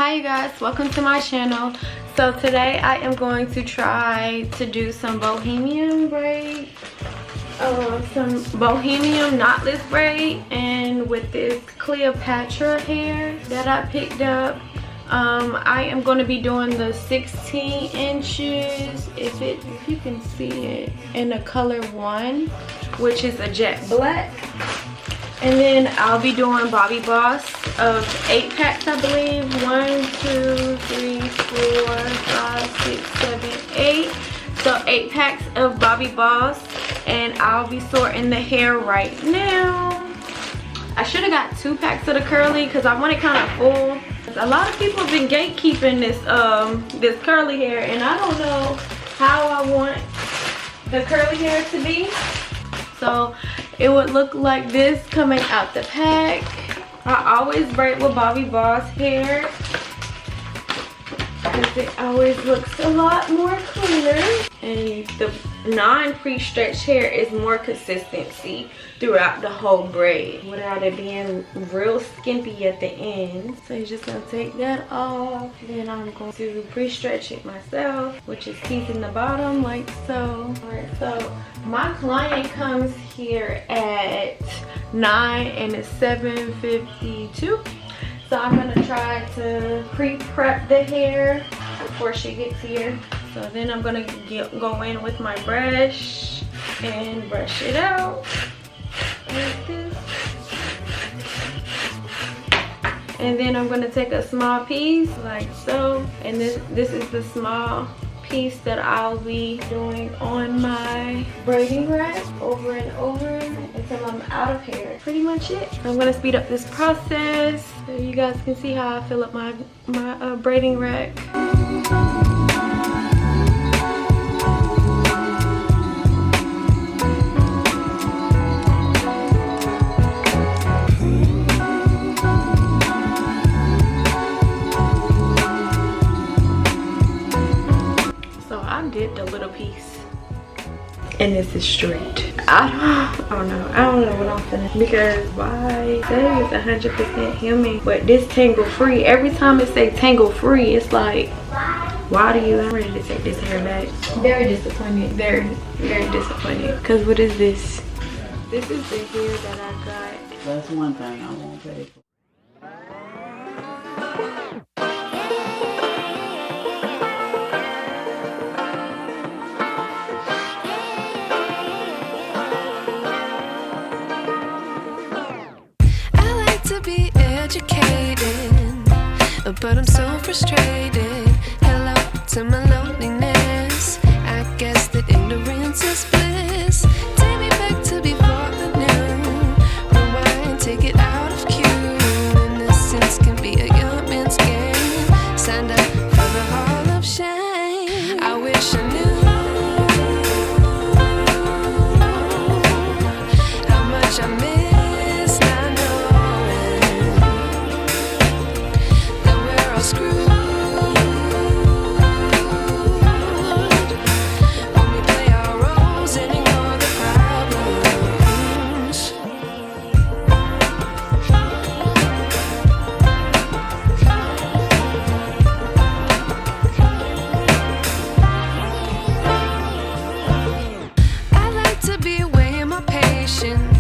Hi you guys, welcome to my channel. So today I am going to try to do some bohemian braid, some bohemian knotless braid, and with this Cleopatra hair that I picked up. I am going to be doing the 16 inches, if you can see it, in the color 1, which is a jet black. And then I'll be doing Bobby Boss of 8 packs, I believe. 1, 2, 3, 4, 5, 6, 7, 8. So 8 packs of Bobby Boss, and I'll be sorting the hair right now. I should have got 2 packs of the curly because I want it kind of full. A lot of people have been gatekeeping this curly hair, and I don't know how I want the curly hair to be. So it would look like this coming out the pack. I always braid with Bobby Boss hair because it always looks a lot more cleaner, and the non-pre-stretched hair is more consistency throughout the whole braid without it being real skimpy at the end. So you're just gonna take that off. Then I'm going to pre-stretch it myself, which is teasing the bottom like so. Alright, so my client comes here at 9 and it's 7:52. So I'm gonna try to pre-prep the hair before she gets here. So then I'm gonna go in with my brush and brush it out like this. And then I'm gonna take a small piece like so. And this is the small piece that I'll be doing on my braiding rack over and over until I'm out of hair. Pretty much it. I'm gonna speed up this process so you guys can see how I fill up my braiding rack. Did the little piece, and this is straight. I don't know what I'm feeling, because why say it's 100% human, but this tangle free. Every time it say tangle free, it's like, why do you? I'm ready to take this hair back. Very disappointed. Very disappointed. Because what is this? This is the hair that I got. That's one thing I won't pay for. But I'm so frustrated. Hello to my loneliness. I guess that ignorance is bliss. Take me back to before I knew. Rewind, take it out of cue. Innocence can be a young man's game. Signed up for the hall of shame. I wish I knew how much I miss.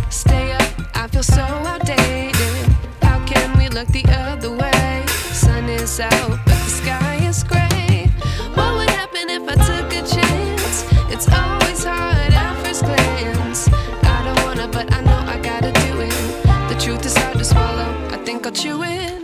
Stay up, I feel so outdated. How can we look the other way? Sun is out, but the sky is gray. What would happen if I took a chance? It's always hard at first glance. I don't wanna, but I know I gotta do it. The truth is hard to swallow, I think I'll chew it.